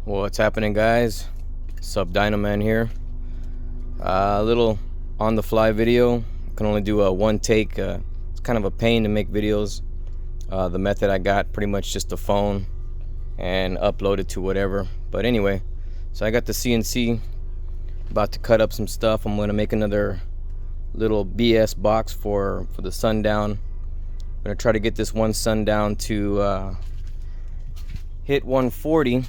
What's happening, guys? Sub Man here. A little on the fly video. Can only do a one take. It's kind of a pain to make videos. The method I got, pretty much just the phone and upload it to whatever. But anyway, so I got the CNC, about to cut up some stuff. I'm gonna make another little BS box for the Sundown. I'm gonna try to get this one Sundown to hit 140.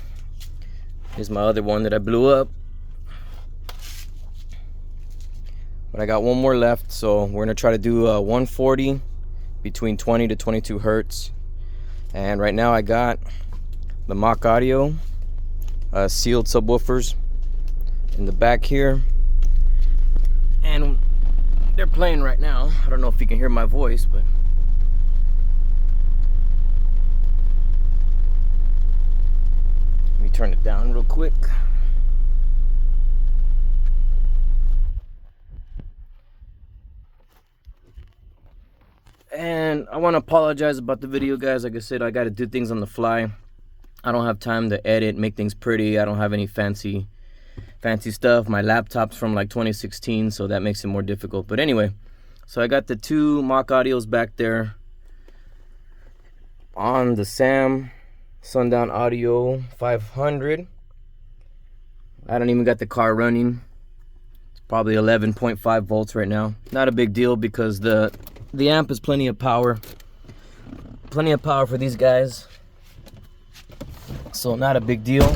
Here's my other one that I blew up. But I got one more left, so we're gonna try to do 140 between 20 to 22 hertz. And right now I got the MACH audio sealed subwoofers in the back here, and they're playing right now. I don't know if you can hear my voice, but let me turn it down real quick. And I want to apologize about the video, guys. Like I said, I got to do things on the fly. I don't have time to edit, make things pretty. I don't have any fancy stuff. My laptop's from like 2016, so that makes it more difficult. But anyway, so I got the two MACH audios back there on the Sundown Audio 500. I don't even got the car running. It's probably 11.5 volts right now. Not a big deal because the amp is plenty of power. Plenty of power for these guys. So not a big deal.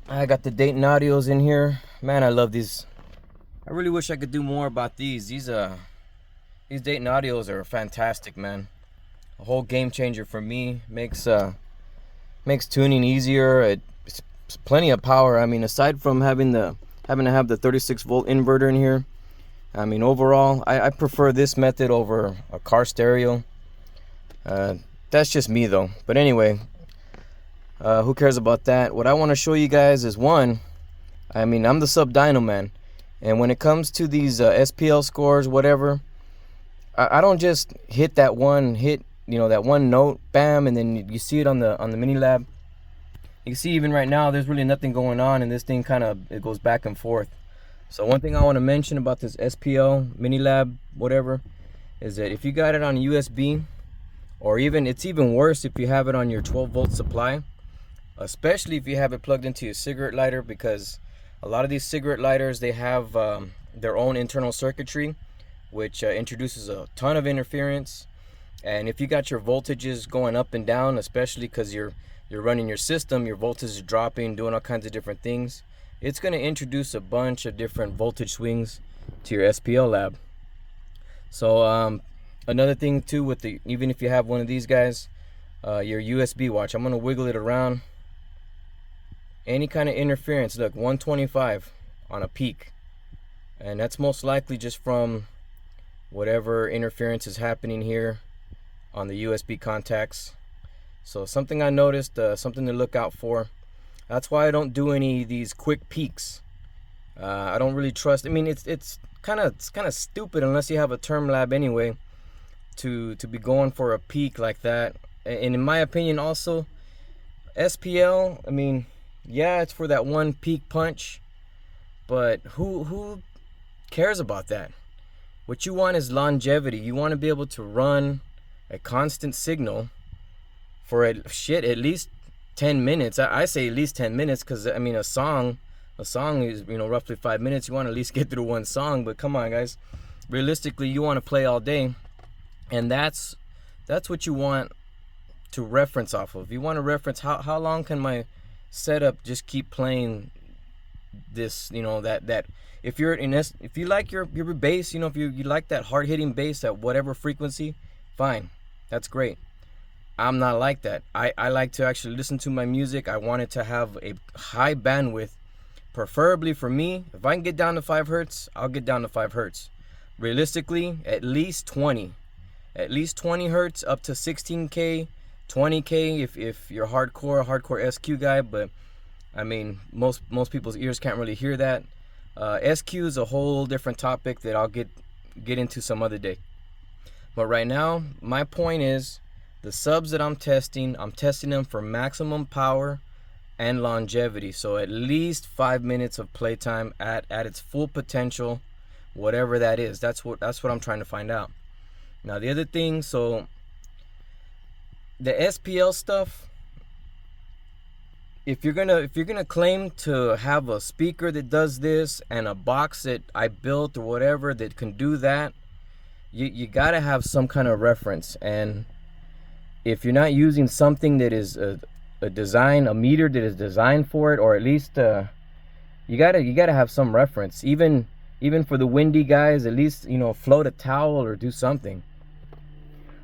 I got the Dayton audios in here. Man, I love these. I really wish I could do more about these. These Dayton audios are fantastic, man. A whole game changer for me. Makes tuning easier. It's plenty of power. I mean, aside from having to have the 36 volt inverter in here, I mean, overall, I prefer this method over a car stereo. That's just me, though. But anyway, who cares about that? What I want to show you guys is one. I mean, I'm the sub dyno man, and when it comes to these SPL scores, whatever, I don't just hit that one hit. You know, that one note, bam, and then you see it on the mini lab. You can see even right now there's really nothing going on, and this thing it goes back and forth. So one thing I want to mention about this SPL mini lab, whatever, is that if you got it on USB, or it's even worse if you have it on your 12 volt supply, especially if you have it plugged into your cigarette lighter, because a lot of these cigarette lighters, they have their own internal circuitry, which introduces a ton of interference. And if you got your voltages going up and down, especially because you're running your system, your voltage is dropping, doing all kinds of different things, it's going to introduce a bunch of different voltage swings to your SPL lab. So another thing too, even if you have one of these guys, your USB watch, I'm going to wiggle it around. Any kind of interference, look, 125 on a peak, and that's most likely just from whatever interference is happening here on the USB contacts. So something I noticed, something to look out for. That's why I don't do any of these quick peaks. I don't really trust. I mean, it's kind of stupid unless you have a term lab anyway to be going for a peak like that. And in my opinion, also SPL, I mean, yeah, it's for that one peak punch, but who cares about that? What you want is longevity. You want to be able to run a constant signal for at least 10 minutes. I say at least 10 minutes because, I mean, a song is, roughly 5 minutes. You want to at least get through one song, but come on, guys. Realistically, you want to play all day, and that's what you want to reference off of. You want to reference how long can my setup just keep playing this, that if you like your bass, if you like that hard-hitting bass at whatever frequency, fine, that's great. I'm not like that. I like to actually listen to my music. I want it to have a high bandwidth, preferably for me. If I can get down to 5 hertz, I'll get down to 5 hertz. Realistically, at least 20 hertz up to 16K, 20K if you're hardcore SQ guy. But I mean, most people's ears can't really hear that. SQ is a whole different topic that I'll get into some other day. But right now, my point is, the subs that I'm testing them for maximum power, and longevity. So at least 5 minutes of playtime at its full potential, whatever that is. That's what I'm trying to find out. Now the other thing, so the SPL stuff, if you're gonna claim to have a speaker that does this and a box that I built or whatever that can do that, you gotta have some kind of reference. And if you're not using something that is a meter that is designed for it, or at least you gotta have some reference. Even for the windy guys, at least, you know, float a towel or do something.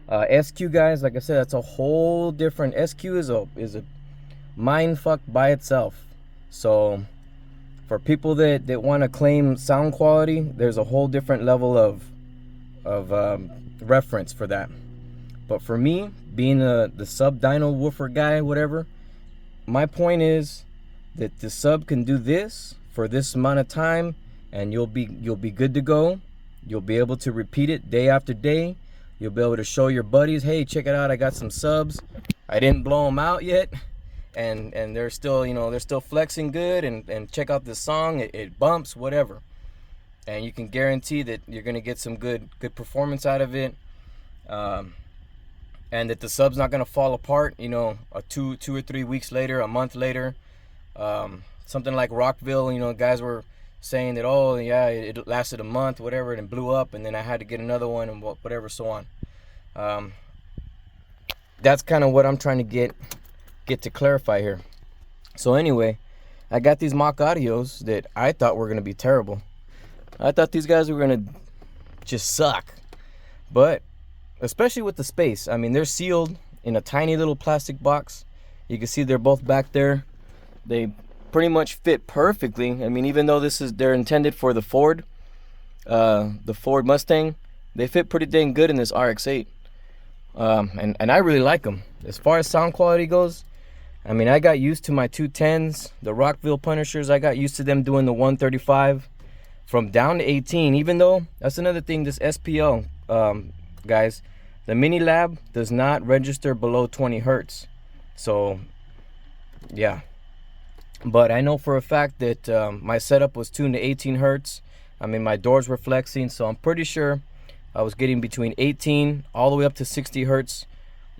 SQ guys, like I said, that's a whole different. SQ is a mind fuck by itself. So for people that want to claim sound quality, there's a whole different level of reference for that. But for me, being the sub dyno woofer guy, whatever, my point is that the sub can do this for this amount of time, and you'll be good to go. You'll be able to repeat it day after day. You'll be able to show your buddies, hey, check it out, I got some subs. I didn't blow them out yet, and they're still, you know, they're still flexing good, and check out this song, it bumps, whatever. And you can guarantee that you're gonna get some good performance out of it, and that the sub's not gonna fall apart, you know, 2 or 3 weeks later, a month later. Something like Rockville, you know, guys were saying that, oh yeah, it lasted a month, whatever, and blew up, and then I had to get another one, and whatever, so on. That's kind of what I'm trying to get to clarify here. So anyway, I got these MACH audios that I thought were gonna be terrible. I thought these guys were gonna just suck, but especially with the space. I mean, they're sealed in a tiny little plastic box. You can see they're both back there. They pretty much fit perfectly. I mean, even though they're intended for the Ford Mustang, they fit pretty dang good in this RX-8. And I really like them. As far as sound quality goes, I mean, I got used to my 210s, the Rockville Punishers. I got used to them doing the 135 from down to 18, even though that's another thing, this SPL, guys, the Mini Lab does not register below 20 hertz. So yeah, but I know for a fact that my setup was tuned to 18 hertz. I mean, my doors were flexing, so I'm pretty sure I was getting between 18 all the way up to 60 hertz.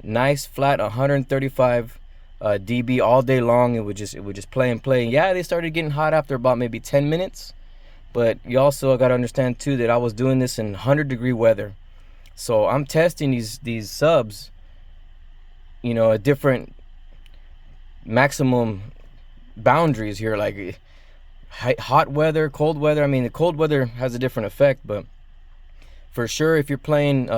Nice flat 135 dB all day long. It would just play and play. Yeah, they started getting hot after about maybe 10 minutes. But you also got to understand too that I was doing this in 100-degree weather. So I'm testing these subs, you know, at different maximum boundaries here, like hot weather, cold weather. I mean, the cold weather has a different effect, but for sure, if you're playing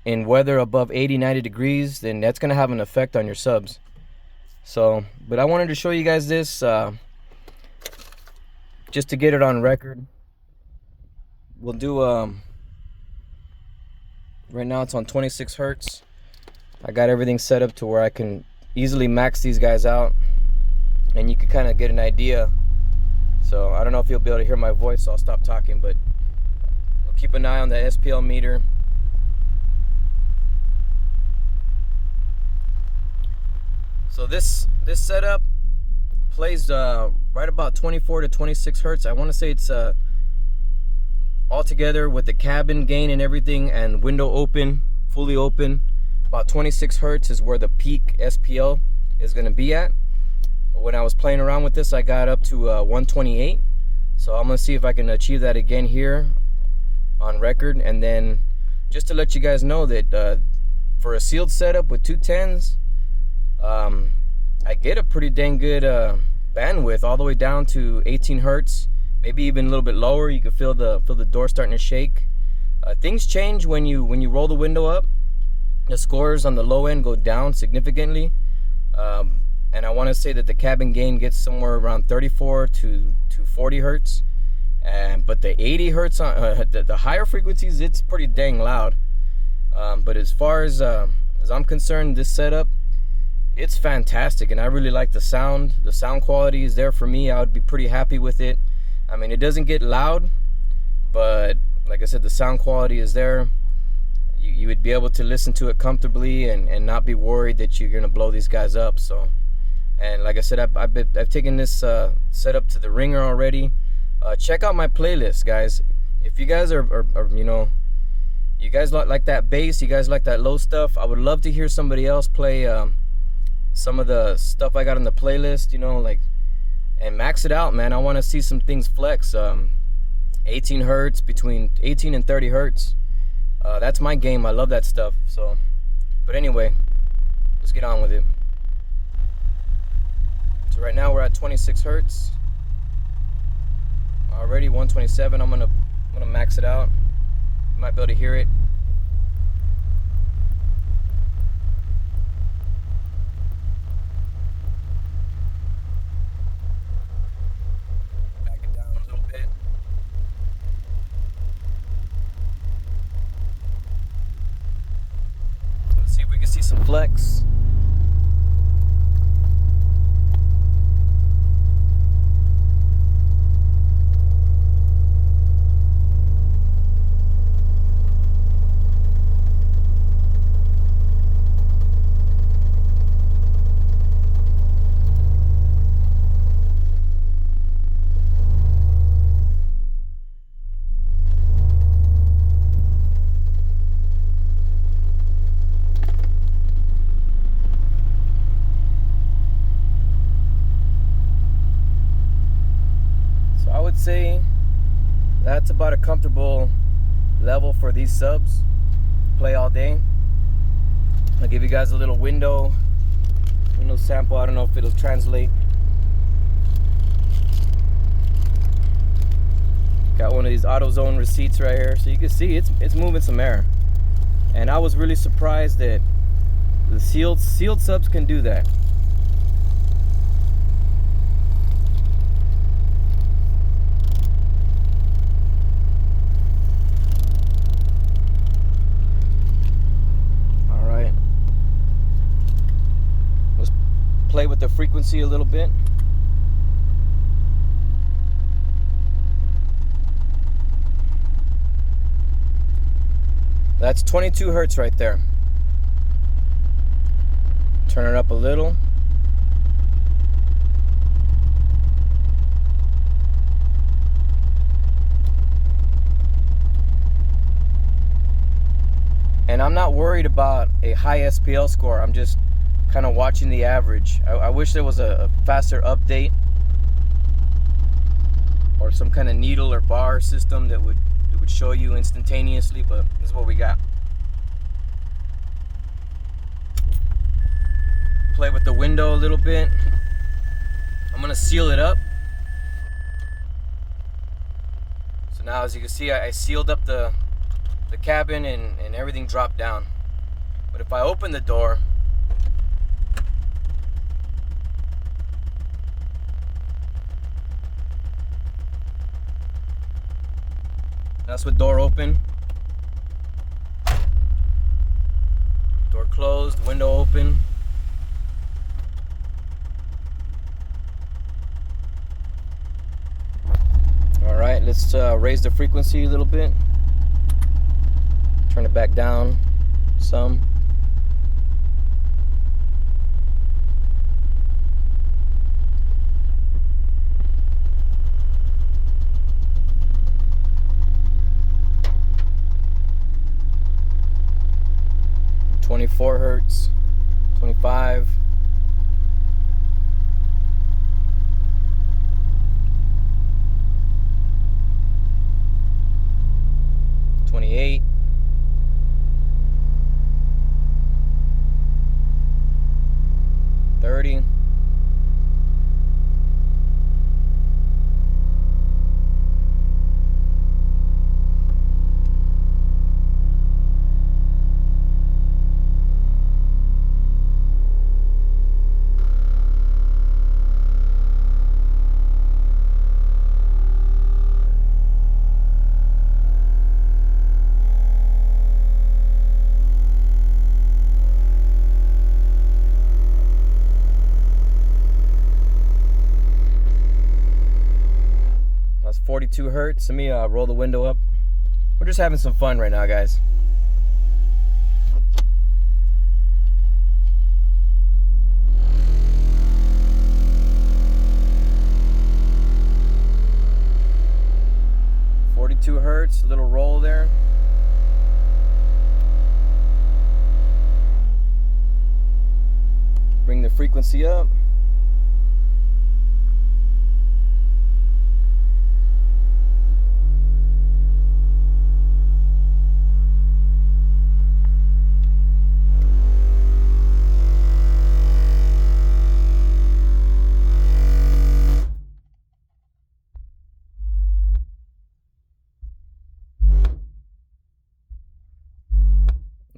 in weather above 80-90 degrees, then that's going to have an effect on your subs. So, but I wanted to show you guys this just to get it on record. We'll do right now it's on 26 hertz. I got everything set up to where I can easily max these guys out, and you can kind of get an idea. So I don't know if you'll be able to hear my voice, so I'll stop talking, but I'll keep an eye on the SPL meter. So this setup plays right about 24 to 26 hertz. I want to say it's all together with the cabin gain and everything, and window open, fully open, about 26 hertz is where the peak SPL is going to be at. When I was playing around with this, I got up to 128. So I'm going to see if I can achieve that again here on record. And then just to let you guys know that for a sealed setup with 210s, I get a pretty dang good bandwidth all the way down to 18 hertz, maybe even a little bit lower. You can feel the door starting to shake. Things change when you roll the window up. The scores on the low end go down significantly, and I want to say that the cabin gain gets somewhere around 34 to 40 hertz, but the 80 hertz on the higher frequencies, it's pretty dang loud. But as far as I'm concerned, this setup, it's fantastic, and I really like the sound. The sound quality is there for me. I would be pretty happy with it. I mean, it doesn't get loud, but like I said, the sound quality is there. You would be able to listen to it comfortably and not be worried that you're gonna blow these guys up. So And like I said, I've taken this setup to the ringer already. Check out my playlist, guys. If you guys are you know, you guys like that bass, you guys like that low stuff, I would love to hear somebody else play some of the stuff I got on the playlist, you know, like, and max it out, man. I want to see some things flex. 18 hertz, between 18 and 30 hertz. That's my game. I love that stuff. So, but anyway, let's get on with it. So right now we're at 26 hertz. Already 127. I'm gonna max it out. You might be able to hear it. Back it down a little bit. Let's see if we can see some flex. I would say that's about a comfortable level for these subs. Play all day. I'll give you guys a little window sample. I don't know if it'll translate. Got one of these AutoZone receipts right here, so you can see it's moving some air. And I was really surprised that the sealed subs can do that. Play with the frequency a little bit. That's 22 hertz right there. Turn it up a little. And I'm not worried about a high SPL score. I'm just kind of watching the average. I wish there was a faster update or some kind of needle or bar system that would show you instantaneously, but this is what we got. Play with the window a little bit. I'm gonna seal it up. So now, as you can see, I sealed up the cabin and everything dropped down. But if I open the door, that's with door open, door closed, window open. All right, let's raise the frequency a little bit. Turn it back down some. .24 hertz, 25. .28. 30. 42 hertz. Let me roll the window up. We're just having some fun right now, guys. hertz, little roll there. Bring the frequency up.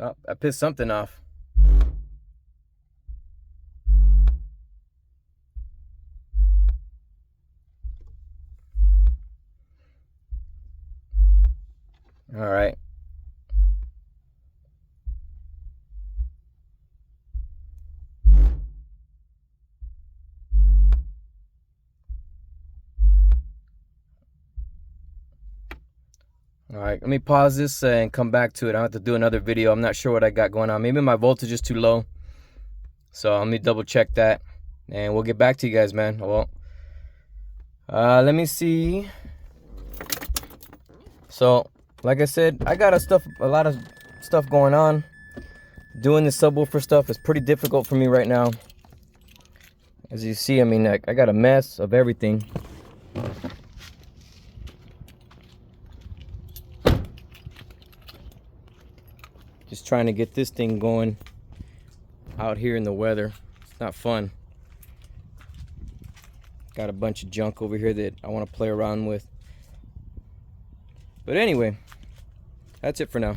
Oh, I pissed something off. All right. All right, let me pause this and come back to it. I'll have to do another video. I'm not sure what I got going on. Maybe my voltage is too low. So let me double check that. And we'll get back to you guys, man. Well, let me see. So, like I said, I got a lot of stuff going on. Doing the subwoofer stuff is pretty difficult for me right now. As you see, I mean, I got a mess of everything. Just trying to get this thing going out here in the weather. It's not fun. Got a bunch of junk over here that I want to play around with. But anyway, that's it for now.